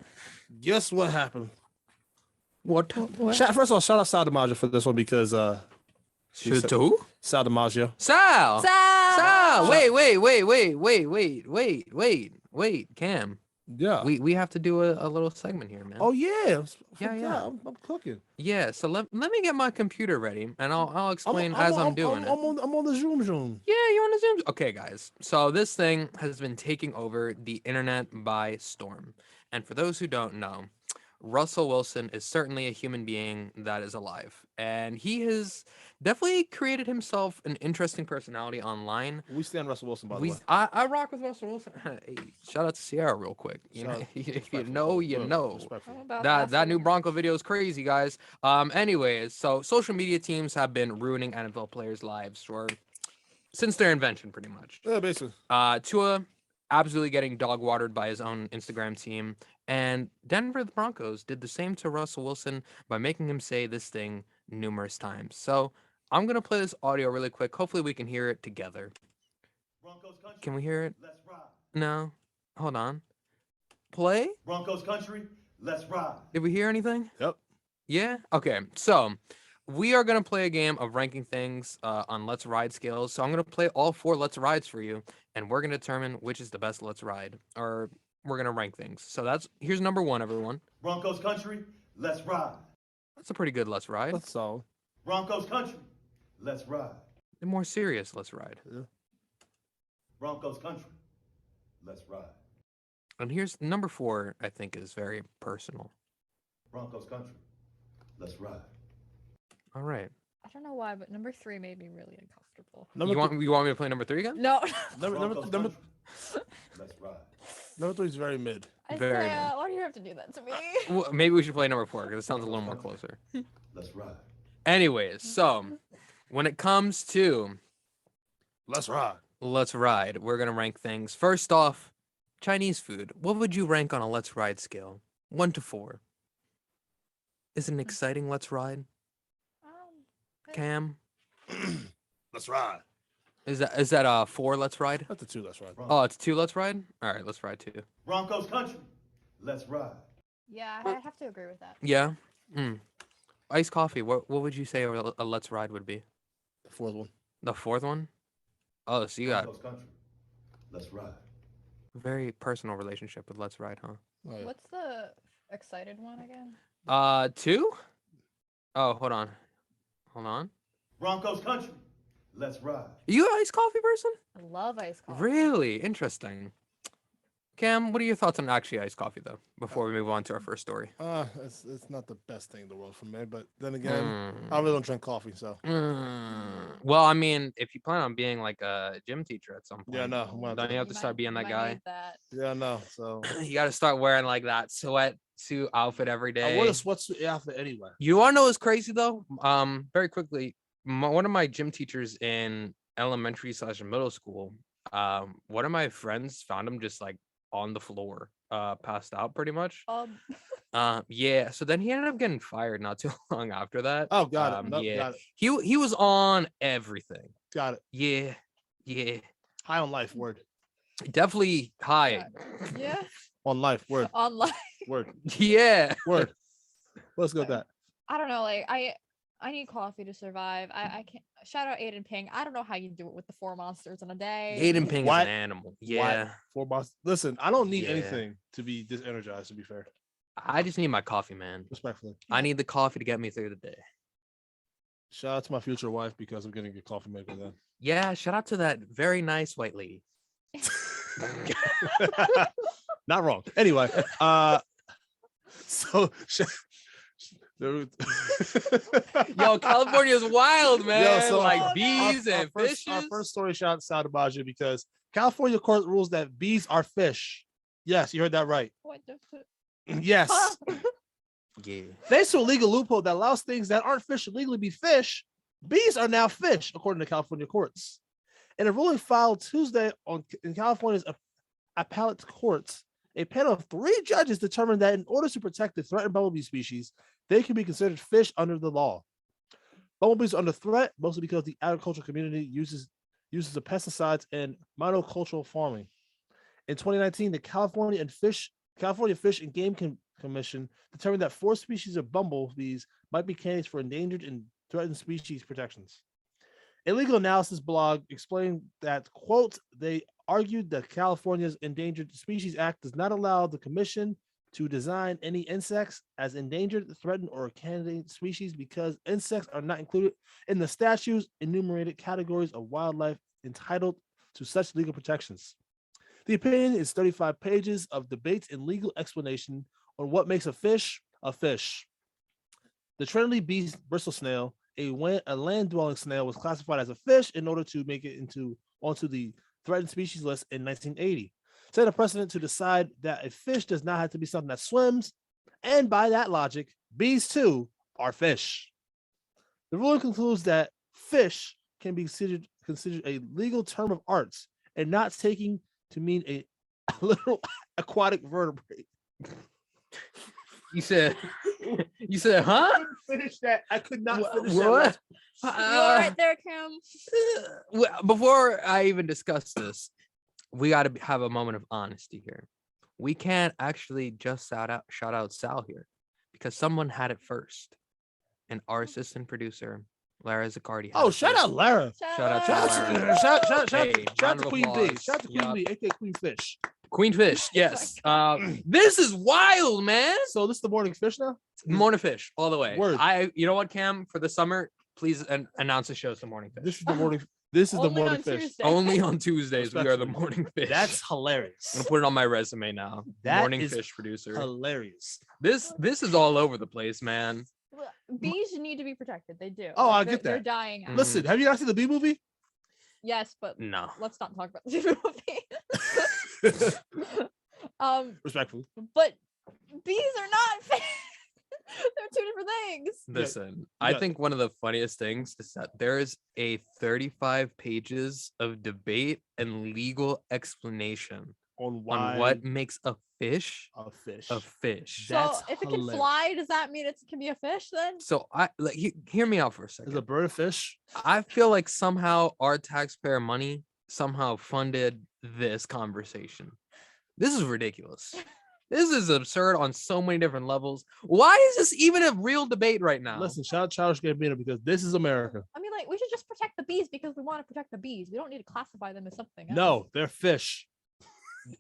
guess what happened? What? First of all, shout out Sal DiMaggio for this one because Should to who? Sal DiMaggio. Sal. Wait. Cam. Yeah. We have to do a little segment here, man. Oh yeah. Yeah. I'm cooking. Yeah, so let me get my computer ready, and I'll explain as I'm doing it. I'm on the Zoom. Yeah, you want to zoom? Okay, guys. So this thing has been taking over the internet by storm. And for those who don't know, Russell Wilson is certainly a human being that is alive. And he has definitely created himself an interesting personality online. We stand Russell Wilson, by the way. I rock with Russell Wilson. Hey, shout out to Sierra real quick. You know, Shout- if you respectfully, know, you look, know. respectfully. I'm about to That ask that you. new Bronco video is crazy, guys. Anyways, so social media teams have been ruining NFL players' lives for since their invention, pretty much. Yeah, basically. Tua absolutely getting dog watered by his own Instagram team, and Denver Broncos did the same to Russell Wilson by making him say this thing numerous times. So I'm gonna play this audio really quick. Hopefully we can hear it together. Broncos country. Can we hear it? Let's ride. No. Hold on. Play? Broncos country. Let's ride. Did we hear anything? Yep. Yeah? Okay. So we are going to play a game of ranking things on Let's Ride scales. So I'm going to play all 4 Let's Rides for you, and we're going to determine which is the best Let's Ride, or we're going to rank things. So here's number 1, everyone. Broncos country. Let's ride. That's a pretty good Let's Ride. That's solid. Broncos country. Let's ride. A more serious Let's Ride. Broncos country. Let's ride. And here's number 4, I think is very personal. Broncos country. Let's ride. All right. I don't know why, but number 3 made me really uncomfortable. You want me to play number 3 again? No. Broncos Number country. Let's ride. 3 is very mid. Very Isaiah, why do you have to do that to me? Well, maybe we should play number 4 because it sounds a little more closer. Let's ride. Anyways, so when it comes to Let's ride. Let's Ride, we're going to rank things. First off, Chinese food. What would you rank on a Let's Ride scale? 1 to 4. Is it an exciting Let's Ride? Cam? Let's ride. Is that a 4 Let's Ride? That's a 2. Let's ride. Oh, it's 2 Let's Ride? All right, let's ride 2. Broncos country. Let's ride. Yeah, I have to agree with that. Yeah? Iced coffee. What would you say a Let's Ride would be? The 4th one. The 4th one? Oh, so you got Broncos country. Let's ride. a very personal relationship with Let's Ride, huh? Oh, yeah. What's the excited one again? 2? Oh, hold on. Broncos country. Let's ride. Are you an iced coffee person? I love iced coffee. Really? Interesting. Cam, what are your thoughts on actually iced coffee, though, before we move on to our first story? It's not the best thing in the world for me, but then again, I really don't drink coffee, so. Well, I mean, if you plan on being like a gym teacher at some point, Yeah, no. I'm gonna don't you have to start being that guy? Yeah, no. So You got to start wearing like that sweatsuit outfit every day. I wear a sweatsuit outfit anyway. You want to know what's crazy though? Very quickly, one of my gym teachers in elementary / middle school, one of my friends found him just like on the floor, passed out pretty much. Yeah. So then he ended up getting fired not too long after that. Oh, got it. Nope, Yeah. got it. He was on everything. Got it. Yeah. High on life. Word. Definitely high. Yeah. On life. Word. Online. Word. Yeah. Word. Let's go with that. I don't know. Like I need coffee to survive. I can't. Shout out Aiden Ping. I don't know how you do it with the 4 monsters in a day. Aiden Ping is What? an animal. Yeah. 4 boss. Listen, I don't need Yeah. anything to be disenergized, to be fair. I just need my coffee, man. Respectfully. I need the coffee to get me through the day. Shout out to my future wife because I'm getting a coffee maker then. Yeah, shout out to that very nice white lady. Not wrong. Anyway, so Yo, California is wild, man. so like bees and our fishes. first story shot Saud Abaji because California court rules that bees are fish. Yes, you heard that right. What the Yes. Yeah. Thanks to a legal loophole that allows things that aren't fish to legally be fish, bees are now fish, according to California courts. In a ruling filed Tuesday in California's appellate courts, a panel of 3 judges determined that in order to protect the threatened bumblebee species, they can be considered fish under the law. Bumblebees are under threat mostly because the agricultural community uses the pesticides and monocultural farming. In 2019, the California Fish and Game Commission determined that 4 species of bumblebees might be candidates for endangered and threatened species protections. A legal analysis blog explained that, quote, they argued that California's Endangered Species Act does not allow the commission to design any insects as endangered, threatened, or candidate species because insects are not included in the statute's enumerated categories of wildlife entitled to such legal protections. The opinion is 35 pages of debates and legal explanation on what makes a fish a fish. The Trinity beast bristle snail, a land-dwelling snail, was classified as a fish in order to make it onto the threatened species list in 1980. Set a precedent to decide that a fish does not have to be something that swims, and by that logic, bees too are fish. The ruling concludes that fish can be considered a legal term of arts and not taking to mean a literal aquatic vertebrate. You said, huh? Finish that. I could not finish What? You're right there, Cam. Before I even discuss this, we got to have a moment of honesty here. We can't actually just shout out Sal here because someone had it first, and our assistant producer, Lara Zaccardi. Oh, shout out Lara. Shout out to Lara. Shout out round to of Queen applause. Bee. Shout out to Queen Bee, aka Queen Fish. Queen Fish, yes. This is wild, man. So this is the morning fish now? Morning Fish, all the way. Word. You know what, Cam? For the summer, please announce the show's the Morning Fish. This is the morning. This is the Only morning on fish. Tuesday. Only on Tuesdays we are the Respectfully. Morning Fish. That's I'm hilarious. gonna put it on my resume now. That Morning is Fish producer. Hilarious. This is all over the place, man. Look, bees need to be protected. They do. Oh, I They're- get that. They're dying out. Mhm. Listen, have you not seen the Bee movie? Yes, but No. let's not talk about the movie. Respectfully. But bees are not. They're two different things. Listen, Yeah. I think one of the funniest things is that there's a 35 pages of debate and legal explanation On on what makes a fish a fish. a fish. So That's if it can hilarious. fly, does that mean it can be a fish then? So I like hear me out for a Is a second. bird a fish? I feel like somehow our taxpayer money somehow funded this conversation. This is ridiculous. This is absurd on so many different levels. Why is this even a real debate right now? Listen, shout out Childish Gambino because this is America. I mean, like, we should just protect the bees because we want to protect the bees. We don't need to classify them as something else. No, they're fish.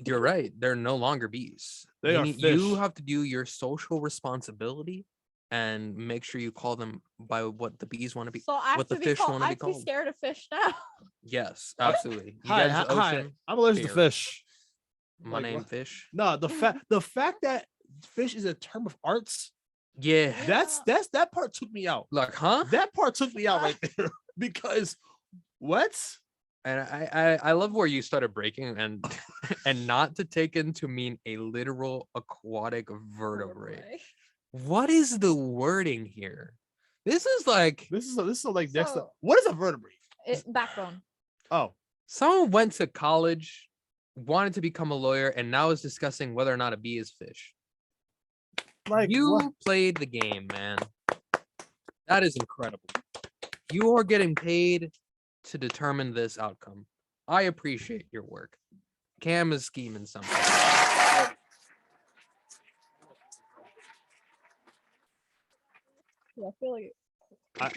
You're right. They're no longer bees. They are You fish. have to do your social responsibility and make sure you call them by what the bees want to be. So I have what the to be fish called, wanna I be have to be called. scared of fish now. Yes, absolutely. You Hi, guys, the hi. ocean, I'm allergic to fear. fish. my Like, name what? fish. No, the fact that fish is a term of arts, Yeah. that part took me out. Like, huh? That part took me out right there because what? And I love where you started breaking and and not to take in to mean a literal aquatic vertebrate. What is the wording here? This is like This is like next. So- What is a vertebrate? Backbone. Oh, someone went to college, wanted to become a lawyer, and now is discussing whether or not a bee is fish. like You what? played the game, man. That is incredible. You are getting paid to determine this outcome. I appreciate your work. Cam is scheming something. Yeah, I feel like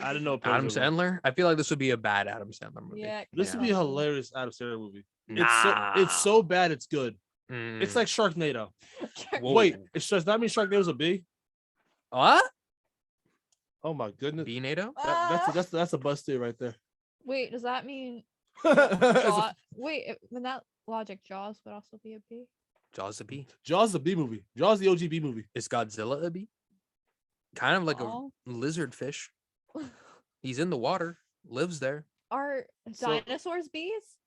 I didn't know. Adam Pedro. Sandler? I feel like this would be a bad Adam Sandler movie. yeah. This would be a probably. hilarious Adam Sandler movie. Nah. It's so bad it's good. It's Mm. like Sharknado. Whoa. Wait, does that mean Sharknado's a bee? What? Oh my goodness. Bee-nado? That's a bust theory right there. Wait, does that mean Jaws Jaws? Wait, in that logic, Jaws would also be a bee. Jaws a bee. is a bee movie. Jaws the OG bee movie. Is Godzilla a bee? Kind of like Oh. a lizard fish. He's in the water, lives there. Are So- dinosaurs bees?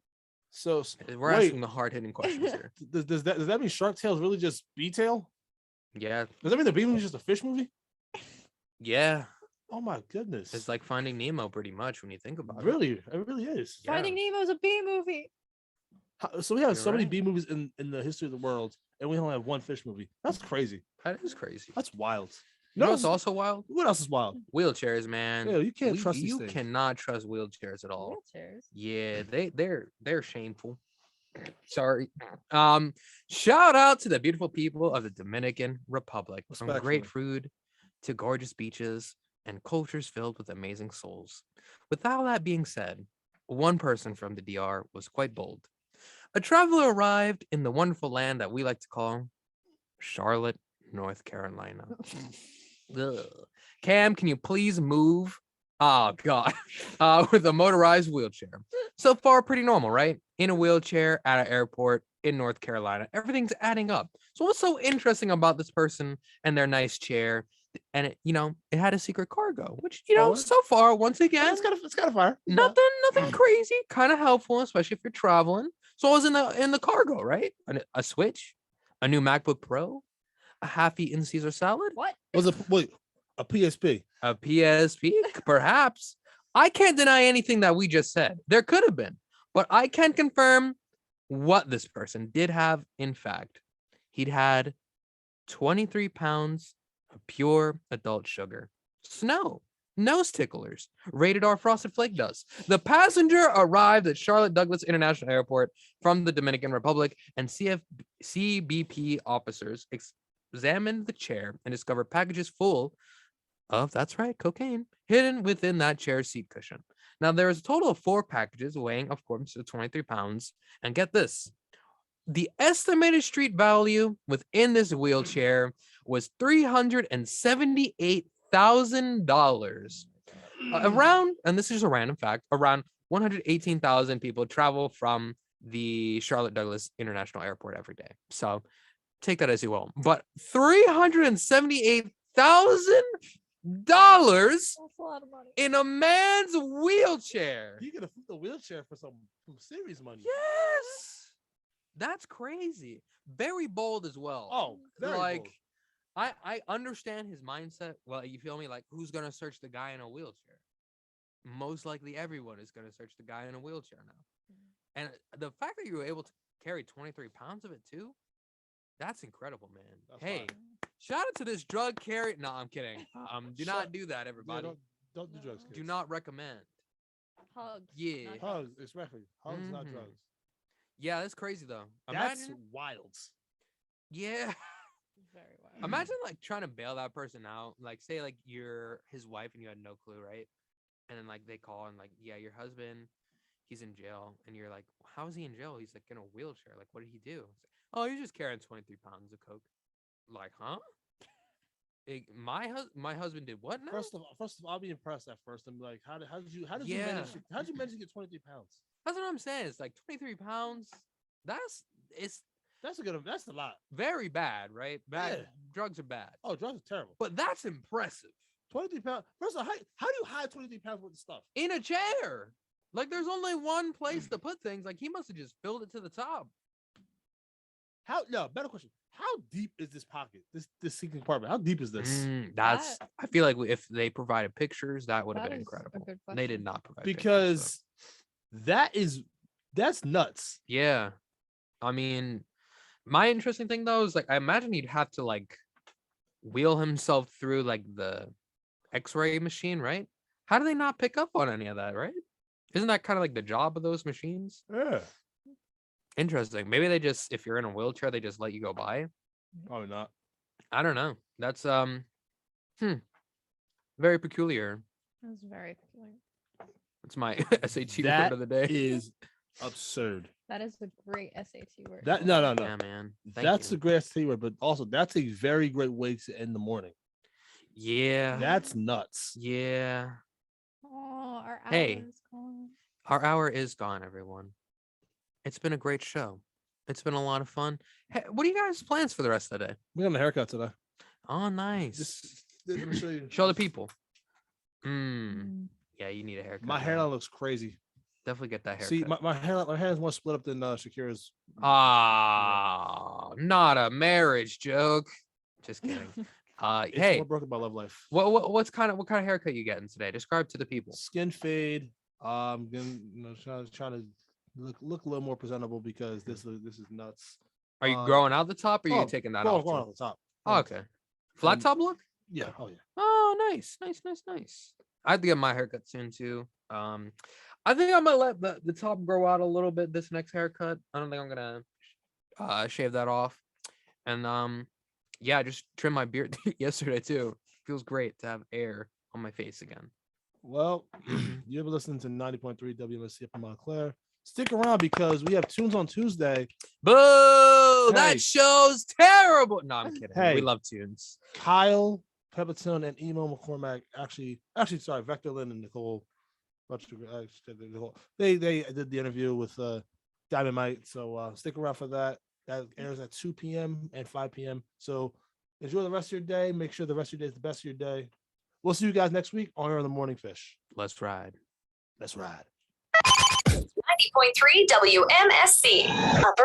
So We're wait, asking the hard-hitting questions here. does that mean Shark Tale is really just bee tail? Yeah, Does that mean the bee movie is just a fish movie? yeah. Oh my goodness. It's like Finding Nemo, pretty much, when you think about it. really, it really is. Yeah. Finding Nemo's a bee movie. So we have You're so many right. bee movies in the history of the world, and we only have one fish movie. That's crazy. That is crazy. That's wild. You know No, what's also wild? what else is wild? Wheelchairs, man. Yeah, you can't trust these You things. cannot trust wheelchairs at all. Wheelchairs. Yeah, they're shameful. Sorry. Shout out to the beautiful people of the Dominican Republic. From great Respectfully. food to gorgeous beaches and cultures filled with amazing souls. With all that being said, one person from the DR was quite bold. A traveler arrived in the wonderful land that we like to call Charlotte, North Carolina. Ugh. Cam, can you please move? Oh God, with a motorized wheelchair. So far, pretty normal, right? In a wheelchair at an airport in North Carolina, everything's adding up. So what's so interesting about this person and their nice chair? And it had a secret cargo, which so far, once again, It's kind of fire. nothing crazy, kind of helpful, especially if you're traveling. So I was in the cargo, right? A Switch, a new MacBook Pro, a half-eaten Caesar salad. What? Was a PSP? A PSP, perhaps. I can't deny anything that we just said. There could have been, but I can confirm what this person did have. In fact, he'd had 23 pounds of pure adult sugar. Snow. Nose ticklers. Rated R frosted flake dust. The passenger arrived at Charlotte Douglas International Airport from the Dominican Republic, and CBP officers examined the chair and discovered packages full of, that's right, cocaine, hidden within that chair's seat cushion. Now, there is a total of 4 packages weighing, of course, 23 pounds. And get this, the estimated street value within this wheelchair was $378,000. Around, and this is just a random fact, around 118,000 people travel from the Charlotte Douglas International Airport every day. So take that as you will. But $378,000 That's a lot of money. in a man's wheelchair. You could afford the wheelchair for some serious money. Yes, that's crazy. Very bold as well. Oh, very like bold. I understand his mindset. Well, you feel me? Like, who's gonna search the guy in a wheelchair? Most likely, everyone is gonna search the guy in a wheelchair now. And the fact that you were able to carry 23 pounds of it too, that's incredible, man. That's Hey, fire. shout out to this drug carry. No, I'm kidding. Do not Shut- do that, Yeah, everybody. don't do drugs. Do kids. not recommend. Hugs. Yeah. not Hugs, especially hugs, not Mhm. drugs. Yeah, that's crazy though. That's Imagine. wild. Yeah. Very well. Imagine like trying to bail that person out. Like, say like you're his wife and you had no clue, right? And then like they call and like, yeah, your husband, he's in jail, and you're like, how is he in jail? He's like in a wheelchair. Like, what did he do? It's like, oh, he's just carrying 23 pounds of coke. Like, huh? My husband did what now? First of all, I'll be impressed at first. I'm like, how did you Yeah. manage to get 23 pounds? That's what I'm saying. It's like 23 pounds. It's That's a lot. very bad, right? Bad. Yeah. Drugs are bad, Oh, drugs are terrible. but that's impressive. 23 pounds. First of all, how do you hide 23 pounds worth of stuff? In a chair. Like, there's only one place to put things. Like, he must have just filled it to the top. Better question. How deep is this pocket? This seat compartment. How deep is this? That's. I feel like if they provided pictures, that would have That been is a incredible. good They did question. not provide pictures, so- Because that's nuts. yeah, I mean, my interesting thing though is like I imagine he'd have to like wheel himself through like the X-ray machine, right? How do they not pick up on any of that, right? Isn't that kind of like the job of those machines? Yeah. Interesting. Maybe they just, if you're in a wheelchair, they just let you go by. Probably not. I don't know. That's very peculiar. That's very peculiar. It's my SAT That word of the day. is absurd. That is a great SAT word. That no. Yeah, man. That's you. a great ST word, but also that's a very great way to end the morning. Yeah. That's nuts. Yeah. Oh, our hour Hey. is gone. Our hour is gone, everyone. It's been a great show. It's been a lot of fun. Hey, what are you guys' plans for the rest of the day? We got a haircut today. Oh, nice. Just let me show you. Show the people. Mm. Yeah, you need a haircut. My man. hairline looks crazy. Definitely get that haircut. See, my hair is more split up than Shakira's. Ah, not a marriage joke. Just kidding. It's Hey, more broken by love life. what kind of haircut you getting today? Describe to the people. Skin fade. I'm gonna trying to look a little more presentable because this is nuts. Are you growing out the top, or are you taking that off? Going too? off the top. Oh, okay. Flat top look. Yeah. Oh yeah. Oh, nice. I have to get my haircut soon too. I think I'm gonna let the top grow out a little bit this next haircut. I don't think I'm gonna shave that off. And yeah, I just trimmed my beard yesterday too. Feels great to have air on my face again. Well, you've been listening to 90.3 WMSC up in Montclair. Stick around because we have Tunes on Tuesday. Boo! Hey. That show's terrible. No, I'm kidding. Hey. We love Tunes. Kyle Pepitone and Emo McCormack sorry, Vector Lynn and Nicole. They did the interview with Dynamite, so stick around for that. That airs at 2 p.m. and 5 p.m. So enjoy the rest of your day. Make sure the rest of your day is the best of your day. We'll see you guys next week on Air on the Morning Fish. Let's ride. Let's ride. 90.3 WMSC Upper